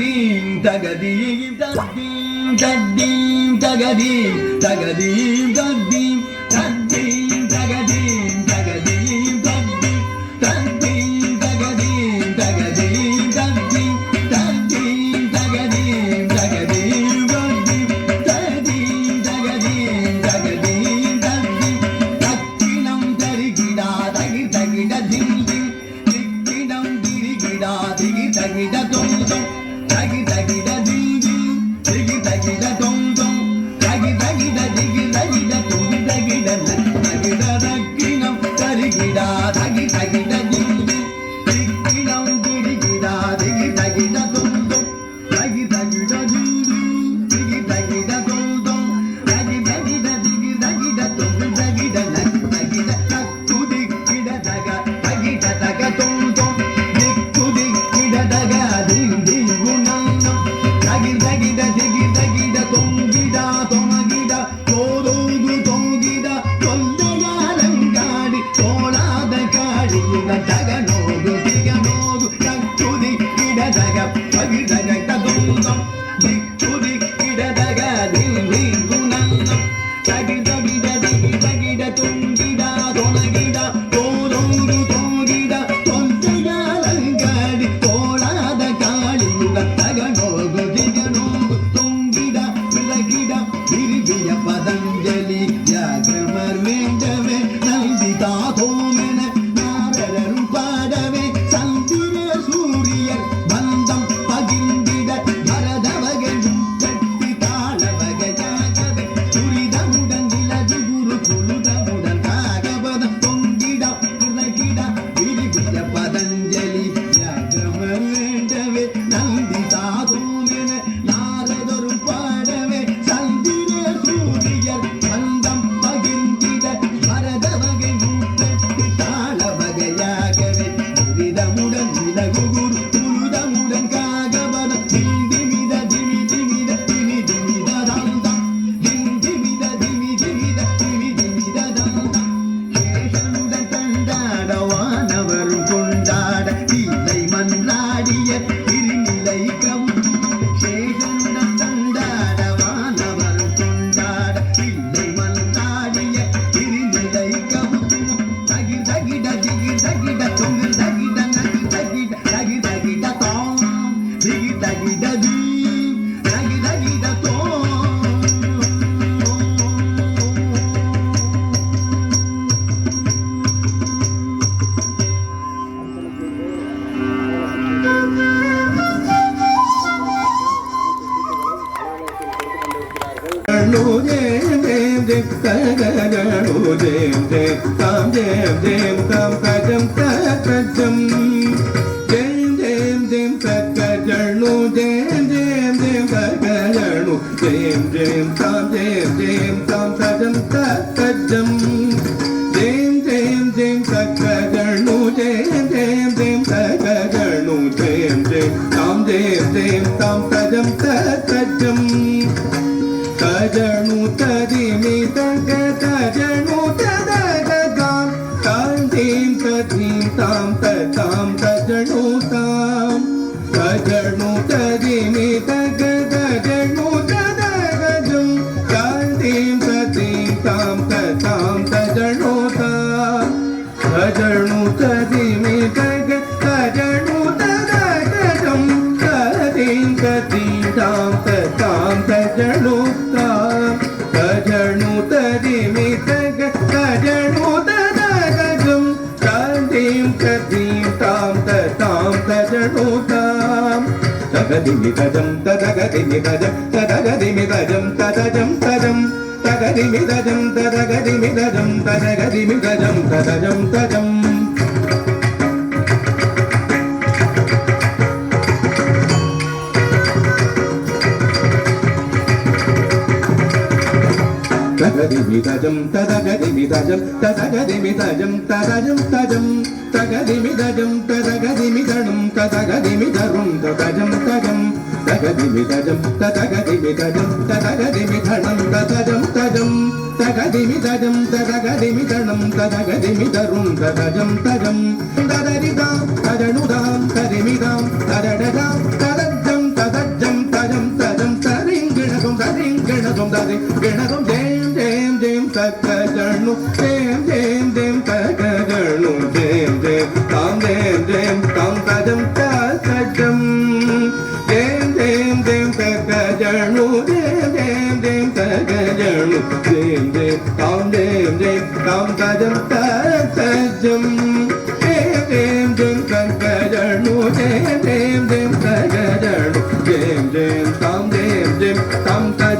Tagadim, tagadim, tadim, tadim, tagadim, tagadim, tadim, tadim, tagadim, tagadim, tadim, tadim, tagadim, tagadim, tadim, tadim, tagadim, tagadim, tadim, tadim, tagadim, tagadim, tadim, takkinam tarigida, tagi tagida dim dim, tikkinam dirigida, digi tagida dum dum. Tagi tagi da ding ding, tigi tagi da dong dong, tagi tagi da digi tagi da dong tagi da tagi da rakkinam tarigi da tagi tagi da ding ding, tikkinam dirigi da digi tagi da dong dong, tagi tagi da ding ding, tigi tagi da dong dong, tagi tagi da digi tagi da dong tagi da tagi da takku digi da daga tagi da daga dong dong, dikku digi da daga ding ding.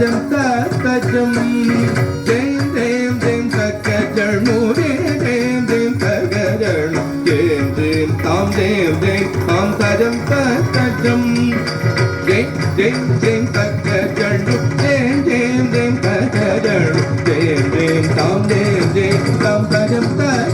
தஜம் தஜம் தேம் தேம் தேம் தக்கஜள் மூரே தேம் தேம் தகஜள் தேம் தேம் தாம் தேம் தேம் தாம் தஜம் தஜம் தேம் தேம் தேம் தக்கஜள் தேம் தேம் தேம் தகஜள் தேம் தேம் தாம் தஜம் தஜம்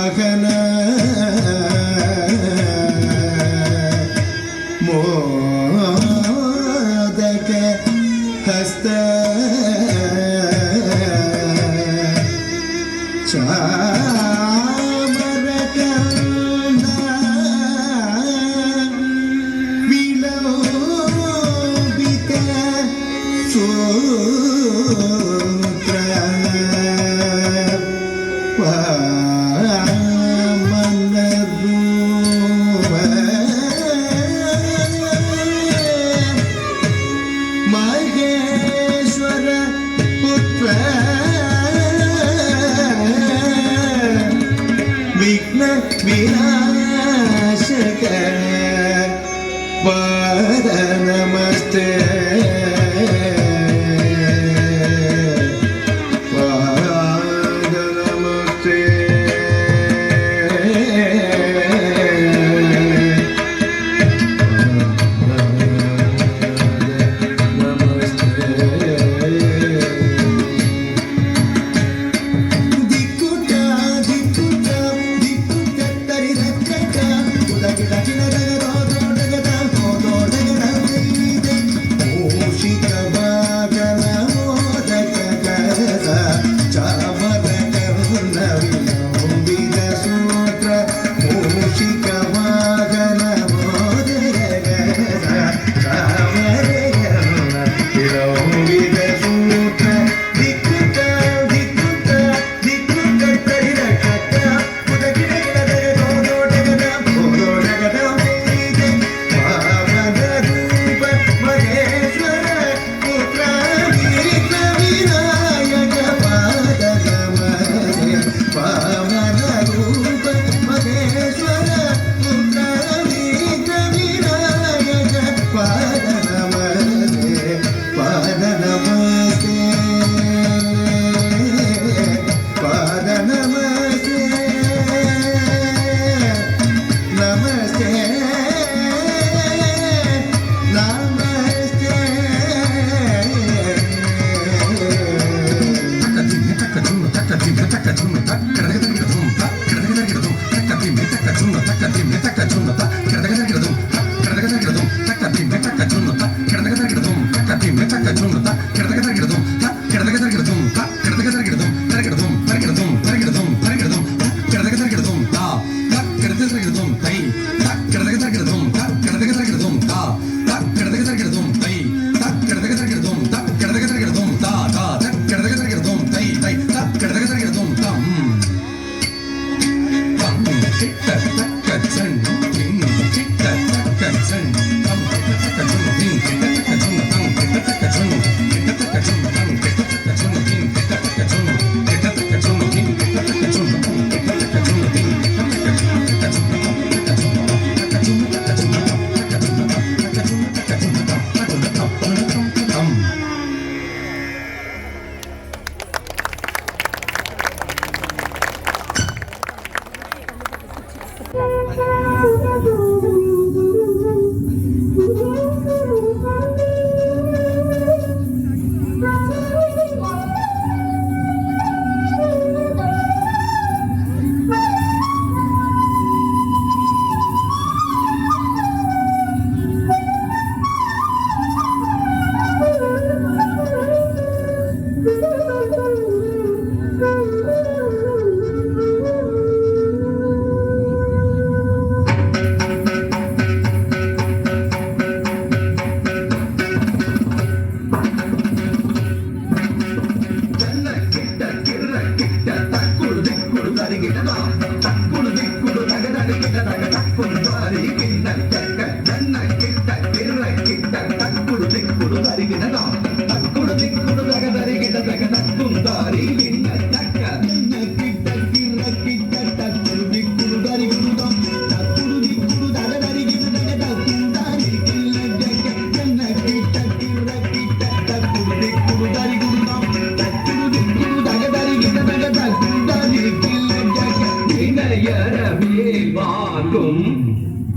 வாகன மோதக ஹஸ்த சாமரகந்த விலோபித சூத்ர மகேஸ்வர புத்திர விக்ன விநாசக பாத நமஸ்தே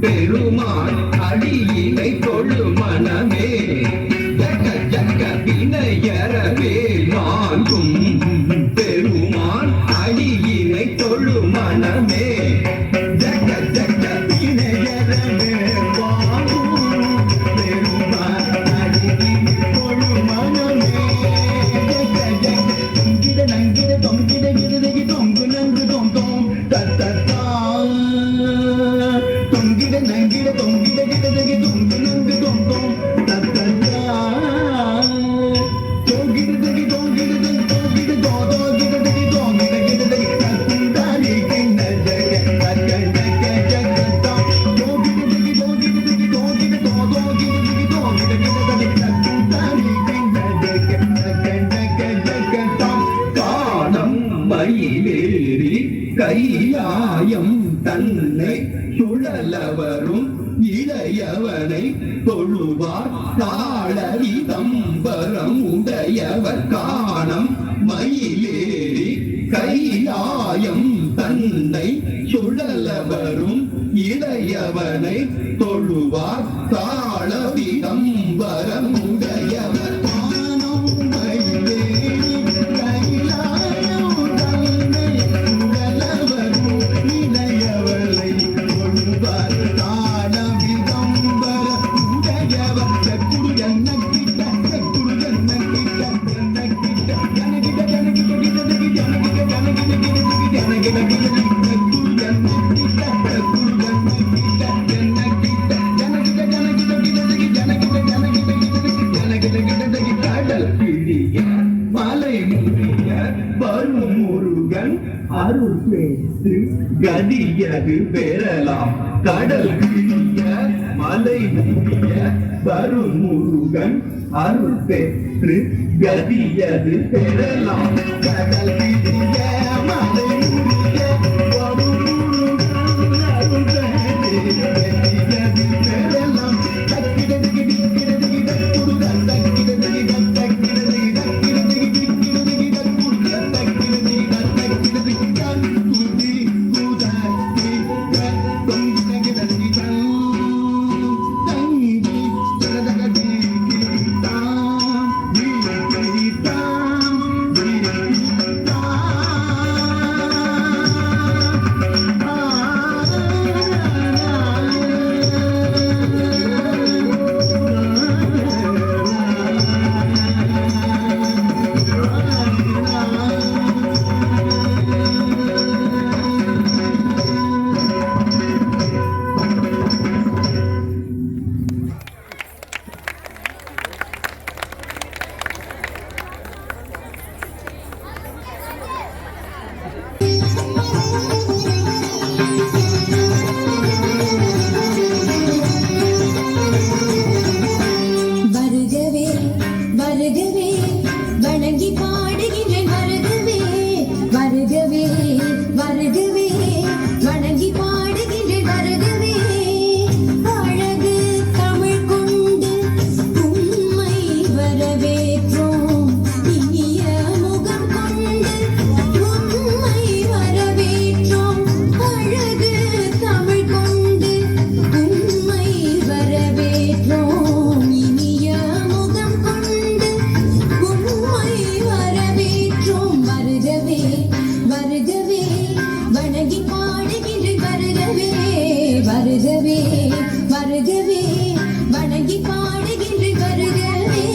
பெருமான் அடியினை தொழு மனமே ஜக ஜக வினையறவே நான்கும் பெருமான் அடியினை தொழு மனமே கையாயம் தன்னை சுழலவரும் இளையவனை தொழுவார் தாளவி தம்பரம் உடையவர் காணம் மயிலேறி கையாயம் தன்னை சுழலவரும் இளையவனை தொழுவார் தாளவி தம்பரம் உடையவர் காணம் மயிலேறி கையாயம் தன்னை சுழலவரும் இளையவனை தொழுவார் தாளவி தம்பரம் உடையவர் சக்குரு ஜன்னக்கிட்ட சக்குரு ஜன்னக்கிட்ட ஜன்னக்கிட்ட ஜனகிட்ட ஜனகிட்ட ஜனகிட்ட ஜனகிட்ட கடல் பிடிய மலை முடிய வரும் முருகன் அருள் பெற்று கதியது பெறலாம் கடல் பிடிய மலை முடிய வரும் முருகன் அருள் பெற்று கதியது பெறலாம் கடல் பிடிய மலை முடிய வரும் முருகன் அருள் பெற்று கதியது பெறலாம் வருகவே வணங்கி பாடுகின்றேன் வருகவே வருகவே வருகவே வணங்கி பாடுகின்றேன் வருகவே அழகு தமிழ் கொண்டு உம்மை வரவேற்றோம் இனிய முகம் கொண்டு உம்மை வரவேற்றோம் அழகு தமிழ் கொண்டு உம்மை வரவேற்றோம் இனிய முகம் கொண்டு உம்மை வரவேற்றோம் வருகவே வருகவே வணங்கி பாடுகின்றேன் வருகவே வருகவே வருகவே வணங்கி பாடுகின்றேன் வருகவே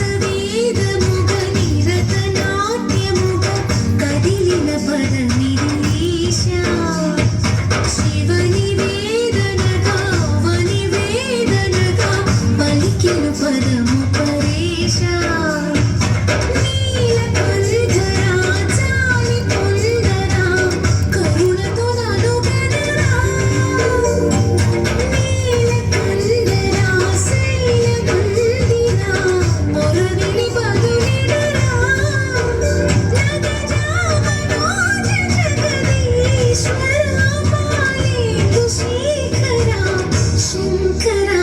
భరతవేదముగ నిరతనాట్యముగ కదిలిన పదమిరీశ శివని వేదనగా వని వేదనగా పలికెను పదము పరేశ నీలకంఠరా చాలి పొందరా కరుణతో నన్ను బెదరా నీలకంఠరా శైలబందిరా మొరవిని బదులిడరా నగజామనోజ జగదీశ్వరా పాలేందు శేఖరా శంకరా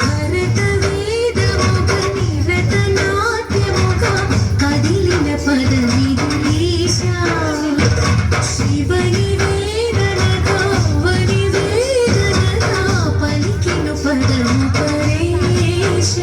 భరతవేదముగ నిరతనాట్యముగ కదిలిన పదమిరీశ శివని వేదనగా వని వేదనగా పలికెను పదము పరేశ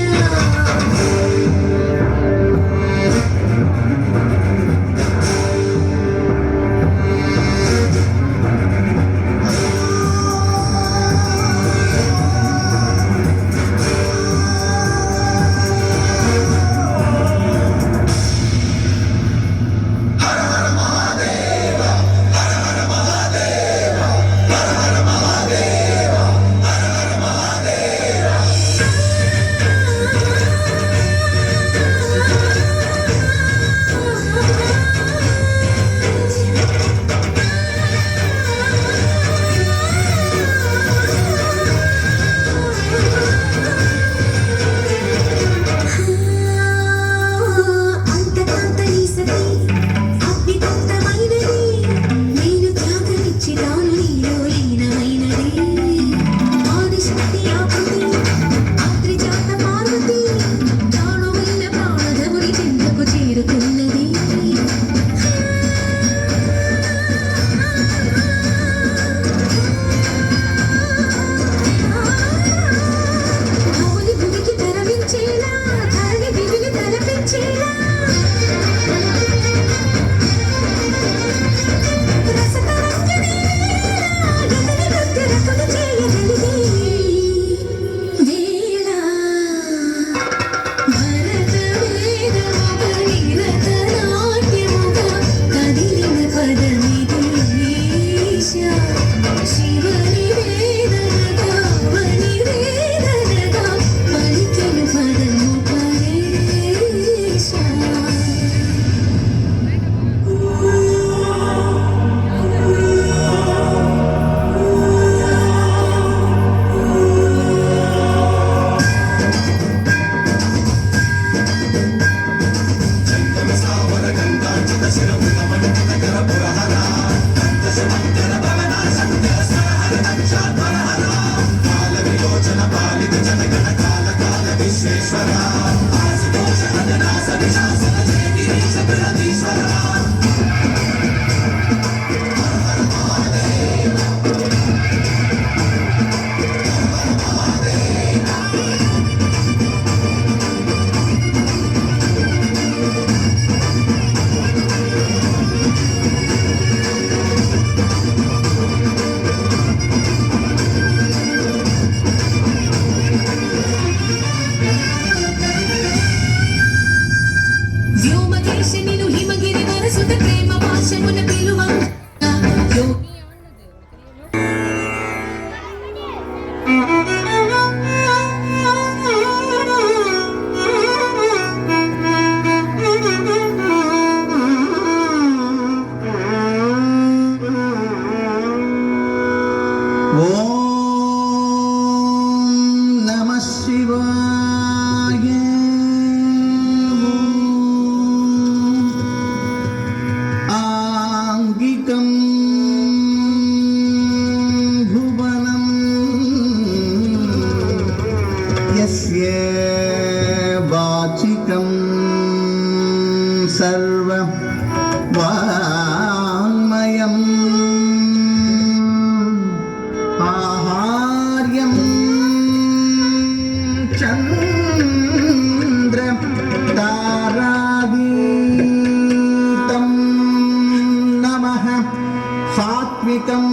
शिवात्मिकं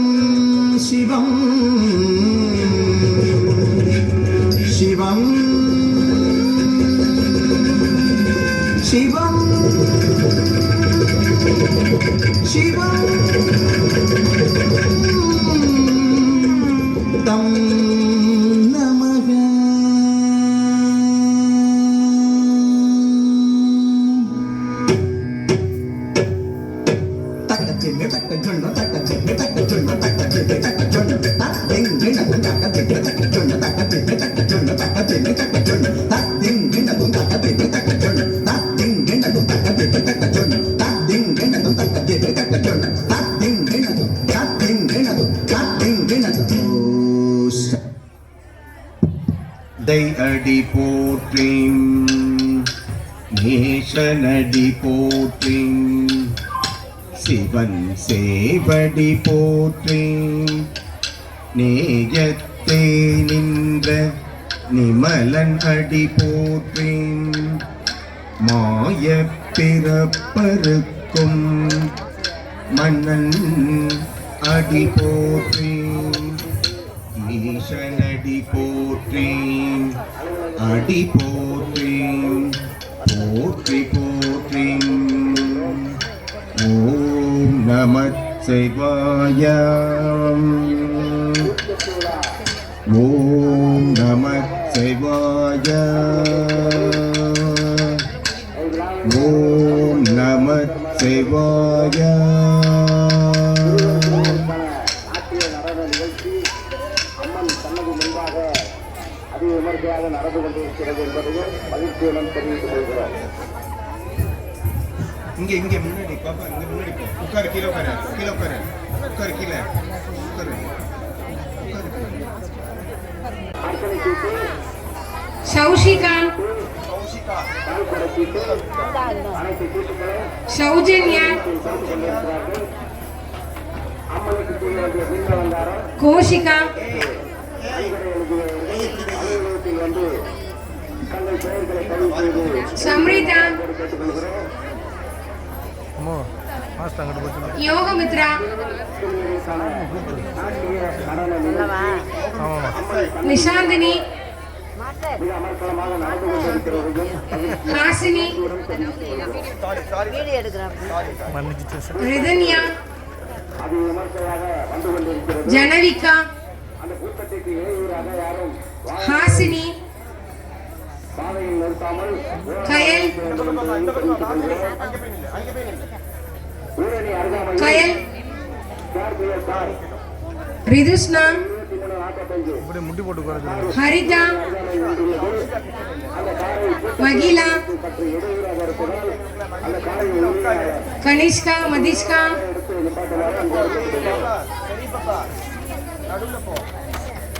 शिवं शिवं शिवं शिवं तं नमः அடி போற்றின் நேசனடி போற்றின் சிவன் சேவடி போற்றின் நேயத்தே நின்ற நிமலன் அடி போற்றின் மாய பிறப்பருக்கும் மன்னன் அடி போற்றின் ஈசனடி போற்றின் அடி போற்றின் போற்றி போற்றின் ஓம் நமः சிவாய ஓம் நமः சிவாய ஓம் நமः சிவாய விமர்சையாக நடந்து கொண்டிருக்கிறது என்பதையும் மகிழ்ச்சியுடன் தெரிவித்துக் கொள்கிறோம். இங்க முன்னாடி பாப்பா, இங்க முன்னாடி போ. உட்காரு, கீழே உட்காரு, கீழே உட்காரு, உட்காரு, கீழே உட்காரு, சௌஷிகா, சௌஜன்யா, கோஷிகா, சம்ரிதா, யோகமித்ரா, நிஷாந்தினி, ஹாசினி, ரிதன்யா, ஜனவிகா, ஹாசினி, கயல், கயல், ரிதுஷ்ணா, ஹரிதா, மகிலா, கனிஷ்கா, மதிஷ்கா,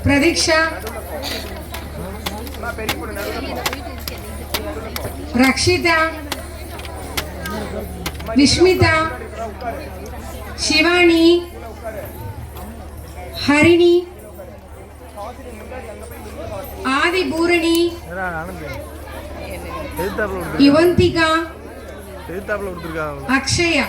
பிரதீக்ஷா, ரக்ஷிதா, விஷ்மிதா, சிவானி, ஹரிணி, ஆதிபூரணி, யுவந்திகா, அக்ஷயா,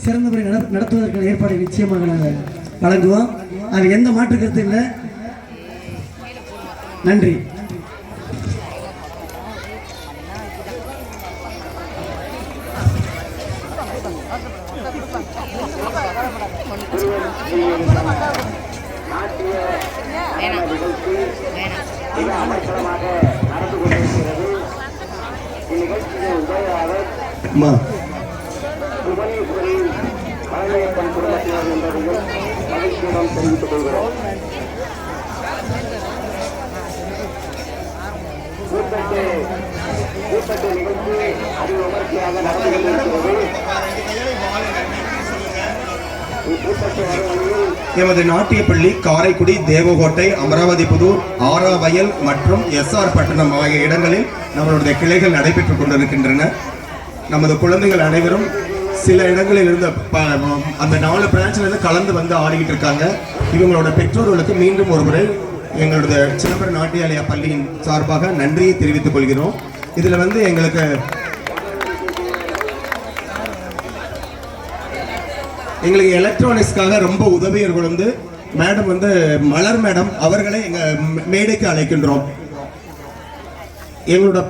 சிறந்த முறை நடத்துவதற்கான ஏற்பாடு நிச்சயமாக நாங்கள் வழங்குவோம். அது எந்த மாற்று கருத்து இல்லை. நன்றி. அம்மா பழனியப்பன் குடும்பத்தினர் என்பதையும் மகிழ்ச்சியுடன் தெரிவித்துக் கொள்கிறோம். கூட்டத்தை நிகழ்ச்சி அதி விமர்சையாக நடந்து கொண்டிருக்கிறது. எமது நாட்டியப்பள்ளி, காரைக்குடி, தேவகோட்டை, அமராவதி புதூர், ஆராவயல் மற்றும் SR பட்டணம் ஆகிய இடங்களில் நம்மளுடைய கிளைகள் நடைபெற்றுக் கொண்டிருக்கின்றன. நமது குழந்தைகள் அனைவரும் சில இடங்களில் இருந்து அந்த 4 பிரான்ச்ல இருந்து கலந்து வந்து ஆடிக்கிட்டு இருக்காங்க. இவங்களோட பெற்றோர்களுக்கு மீண்டும் ஒரு முறை எங்களோட சிதம்பரம் நாட்டியாலயா பள்ளியின் சார்பாக நன்றியை தெரிவித்துக் கொள்கிறோம். இதுல வந்து எங்களுக்கு எலக்ட்ரானிக்ஸ்க்காக ரொம்ப உதவியர்கள் வந்து மேடம் வந்து மலர் மேடம் அவர்களை எங்க மேடைக்கு அழைக்கின்றோம். எங்களோட